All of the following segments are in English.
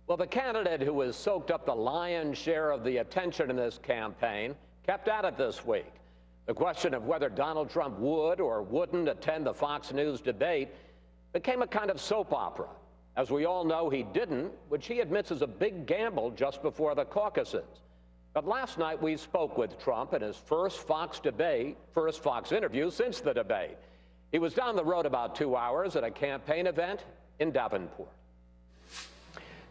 Well, the candidate who has soaked up the lion's share of the attention in this campaign kept at it this week. The question of whether Donald Trump would or wouldn't attend the Fox News debate became a kind of soap opera. As we all know, he didn't, which he admits is a big gamble just before the caucuses. But last night we spoke with Trump in his first Fox interview since the debate. He was down the road about 2 hours at a campaign event in Davenport.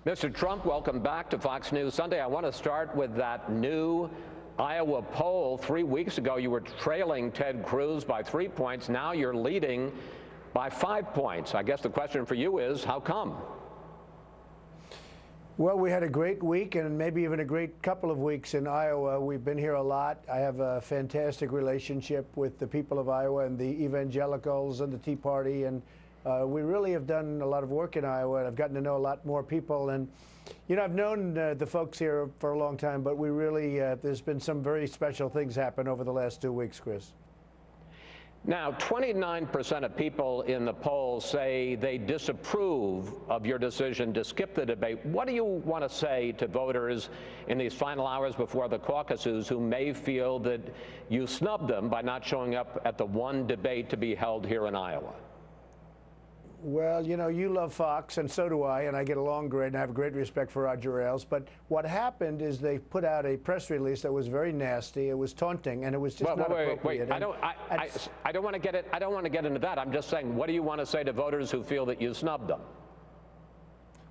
Mr. Trump, welcome back to Fox News Sunday. I want to start with that new Iowa poll. 3 weeks ago, you were trailing Ted Cruz by 3 points. Now you're leading by 5 points. I guess the question for you is, how come? Well, we had a great week and maybe even a great couple of weeks in Iowa. We've been here a lot. I have a fantastic relationship with the people of Iowa and the Evangelicals and the Tea Party, and we really have done a lot of work in Iowa, and I've gotten to know a lot more people. And, you know, I've known the folks here for a long time, but we really, there's been some very special things happen over the last 2 weeks, Chris. Now, 29% of people in the poll say they disapprove of your decision to skip the debate. What do you want to say to voters in these final hours before the caucuses who may feel that you snubbed them by not showing up at the one debate to be held here in Iowa? Well, you know, you love Fox, and so do I, and I get along great, and I have great respect for Roger Ailes. But what happened is they put out a press release that was very nasty. It was taunting, and it was just not appropriate. Wait. I don't want to get it. I don't want to get into that. I'm just saying, what do you want to say to voters who feel that you snubbed them?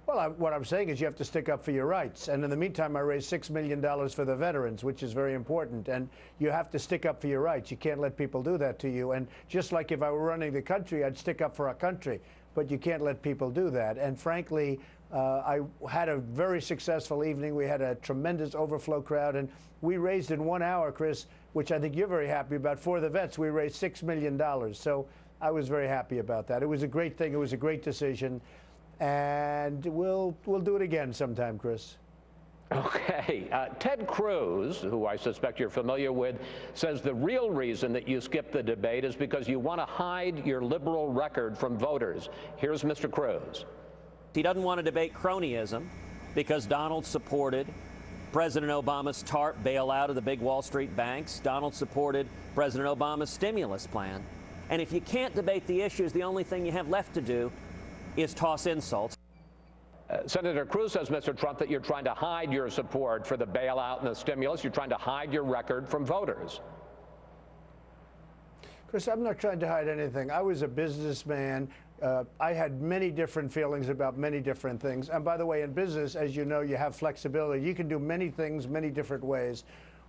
Well, what I'm saying is you have to stick up for your rights. And in the meantime, I raised $6 million for the veterans, which is very important. And you have to stick up for your rights. You can't let people do that to you. And just like if I were running the country, I'd stick up for our country. But you can't let people do that. And frankly, I had a very successful evening. We had a tremendous overflow crowd. And we raised in 1 hour, Chris, which I think you're very happy about, for the vets, we raised $6 million. So I was very happy about that. It was a great thing. It was a great decision. And we'll do it again sometime, Chris. Okay. Ted Cruz, who I suspect you're familiar with, says the real reason that you skipped the debate is because you want to hide your liberal record from voters. Here's Mr. Cruz. He doesn't want to debate cronyism because Donald supported President Obama's TARP bailout of the big Wall Street banks. Donald supported President Obama's stimulus plan. And if you can't debate the issues, the only thing you have left to do is toss insults. Senator Cruz says, Mr. Trump, that you're trying to hide your support for the bailout and the stimulus. You're trying to hide your record from voters. Chris, I'm not trying to hide anything. I was a businessman. I had many different feelings about many different things. And by the way, in business, as you know, you have flexibility. You can do many things many different ways.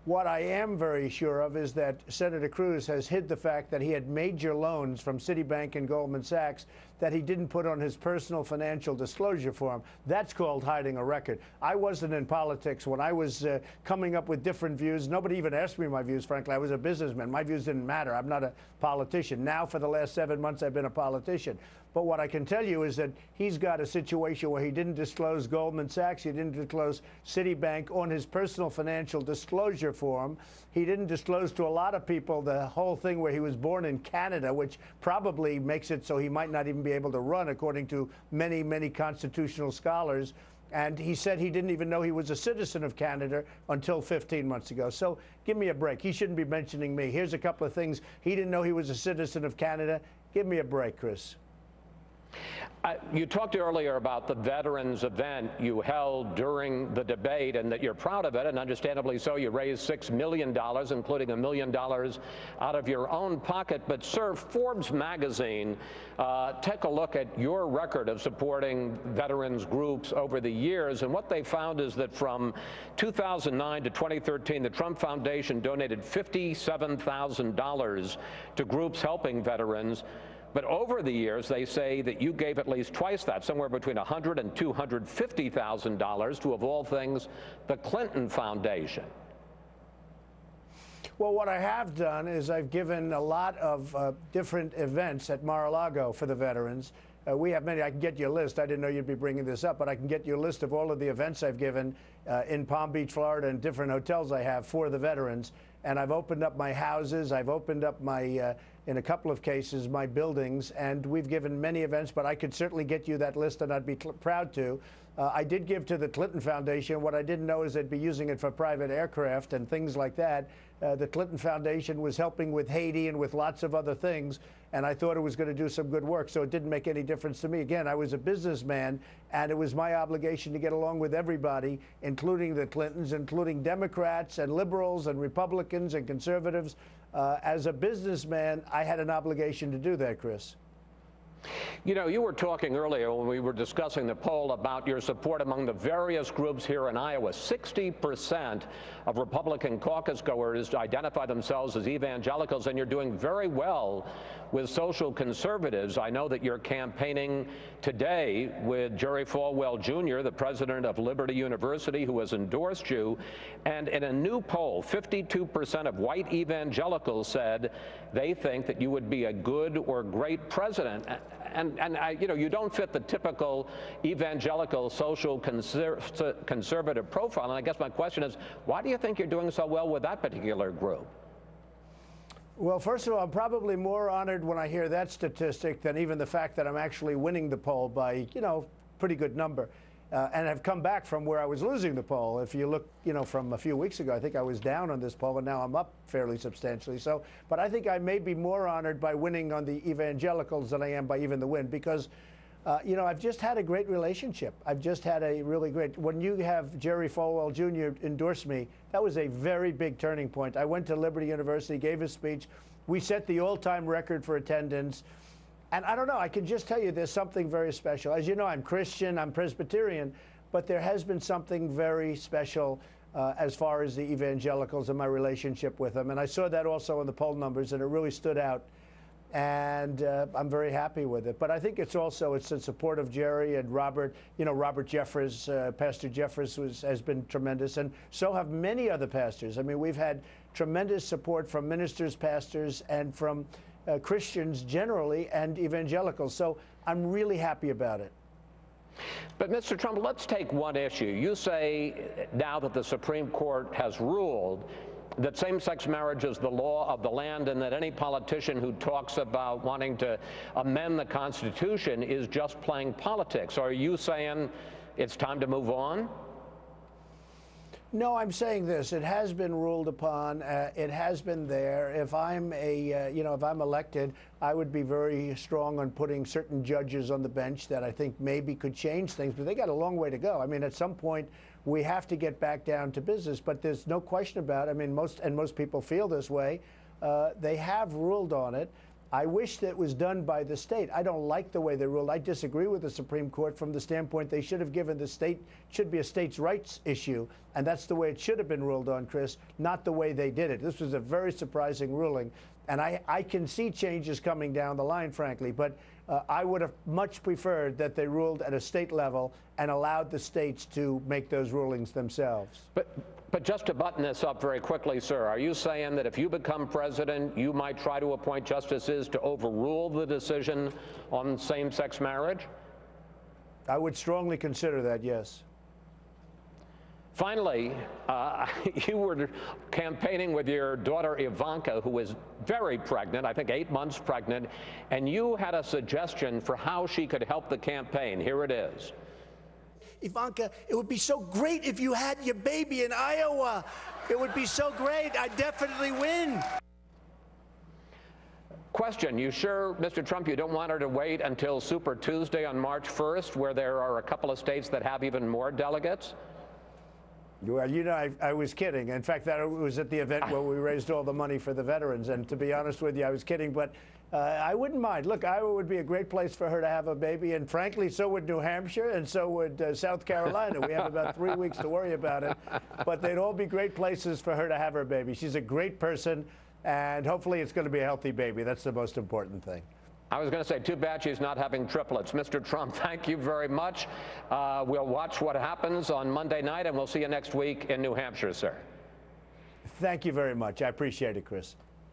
What I am very sure of is that Senator Cruz has hid the fact that he had major loans from Citibank and Goldman Sachs that he didn't put on his personal financial disclosure form. That's called hiding a record. I wasn't in politics when I was coming up with different views. Nobody even asked me my views, frankly. I was a businessman. My views didn't matter. I'm not a politician. Now, for the last 7 months, I've been a politician. But what I can tell you is that he's got a situation where he didn't disclose Goldman Sachs, he didn't disclose Citibank on his personal financial disclosure form. He didn't disclose to a lot of people the whole thing where he was born in Canada, which probably makes it so he might not even be able to run, according to many, many constitutional scholars. And he said he didn't even know he was a citizen of Canada until 15 months ago. So give me a break. He shouldn't be mentioning me. Here's a couple of things. He didn't know he was a citizen of Canada. Give me a break, Chris. You talked earlier about the veterans event you held during the debate and that you're proud of it, and understandably so. You raised $6 million, including $1 million out of your own pocket. But, sir, Forbes magazine took a look at your record of supporting veterans groups over the years, and what they found is that from 2009 to 2013, the Trump Foundation donated $57,000 to groups helping veterans. But over the years, they say that you gave at least twice that, somewhere between $100,000 and $250,000 to, of all things, the Clinton Foundation. Well, what I have done is I've given a lot of different events at Mar-a-Lago for the veterans. We have many. I can get you a list. I didn't know you'd be bringing this up, but I can get you a list of all of the events I've given in Palm Beach, Florida, and different hotels I have for the veterans. And I've opened up my houses. I've opened up my in a couple of cases, my buildings, and we've given many events, but I could certainly get you that list, and I'd be proud to. I did give to the Clinton Foundation. What I didn't know is they'd be using it for private aircraft and things like that. The Clinton Foundation was helping with Haiti and with lots of other things, and I thought it was going to do some good work, so it didn't make any difference to me. Again, I was a businessman, and it was my obligation to get along with everybody, including the Clintons, including Democrats and liberals and Republicans and conservatives. As a businessman, I had an obligation to do that, Chris. You know, you were talking earlier when we were discussing the poll about your support among the various groups here in Iowa. 60% of Republican caucus goers identify themselves as evangelicals, and you're doing very well with social conservatives. I know that you're campaigning today with Jerry Falwell Jr., the president of Liberty University, who has endorsed you. And in a new poll, 52% of white evangelicals said they think that you would be a good or great president. And you know, you don't fit the typical evangelical social conservative profile. And I guess my question is, why do you think you're doing so well with that particular group? Well, first of all, I'm probably more honored when I hear that statistic than even the fact that I'm actually winning the poll by, you know, pretty good number. And have come back from where I was losing the poll. If you look, you know, from a few weeks ago, I think I was down on this poll, and now I'm up fairly substantially. So, but I think I may be more honored by winning on the evangelicals than I am by even the win, because, you know, I've just had a great relationship. I've just had a really great, when you have Jerry Falwell Jr. endorse me, that was a very big turning point. I went to Liberty University, gave a speech. We set the all-time record for attendance. And I don't know, I can just tell you there's something very special. As you know, I'm Christian, I'm Presbyterian, but there has been something very special as far as the evangelicals and my relationship with them. And I saw that also in the poll numbers, and it really stood out. And I'm very happy with it. But I think it's also, it's in support of Jerry and Robert. You know, Robert Jeffress, Pastor Jeffress has been tremendous, and so have many other pastors. I mean, we've had tremendous support from ministers, pastors, and from Christians generally, and evangelicals. So I'm really happy about it. But Mr. Trump, let's take one issue. You say now that the Supreme Court has ruled that same-sex marriage is the law of the land, and that any politician who talks about wanting to amend the Constitution is just playing politics. Are you saying it's time to move on? No, I'm saying this. It has been ruled upon. It has been there. If I'm if I'm elected, I would be very strong on putting certain judges on the bench that I think maybe could change things. But they got a long way to go. I mean, at some point, we have to get back down to business. But there's no question about it. I mean, most people feel this way. They have ruled on it. I wish that it was done by the state. I don't like the way they ruled. I disagree with the Supreme Court from the standpoint they should have given the state, should be a states' rights issue, and that's the way it should have been ruled on, Chris, not the way they did it. This was a very surprising ruling, and I can see changes coming down the line, frankly, but I would have much preferred that they ruled at a state level and allowed the states to make those rulings themselves. But just to button this up very quickly, sir, are you saying that if you become president, you might try to appoint justices to overrule the decision on same-sex marriage? I would strongly consider that, yes. Finally, you were campaigning with your daughter Ivanka, who is very pregnant, I think 8 months pregnant, and you had a suggestion for how she could help the campaign. Here it is. Ivanka, it would be so great if you had your baby in Iowa. It would be so great. I'd definitely win. Question, you sure, Mr. Trump, you don't want her to wait until Super Tuesday on March 1st, where there are a couple of states that have even more delegates? Well, you know, I was kidding. In fact, that was at the event where we raised all the money for the veterans. And to be honest with you, I was kidding. But I wouldn't mind. Look, Iowa would be a great place for her to have a baby. And frankly, so would New Hampshire, and so would South Carolina. We have about 3 weeks to worry about it. But they'd all be great places for her to have her baby. She's a great person, and hopefully it's going to be a healthy baby. That's the most important thing. I was going to say, too bad she's not having triplets. Mr. Trump, thank you very much. We'll watch what happens on Monday night, and we'll see you next week in New Hampshire, sir. Thank you very much. I appreciate it, Chris.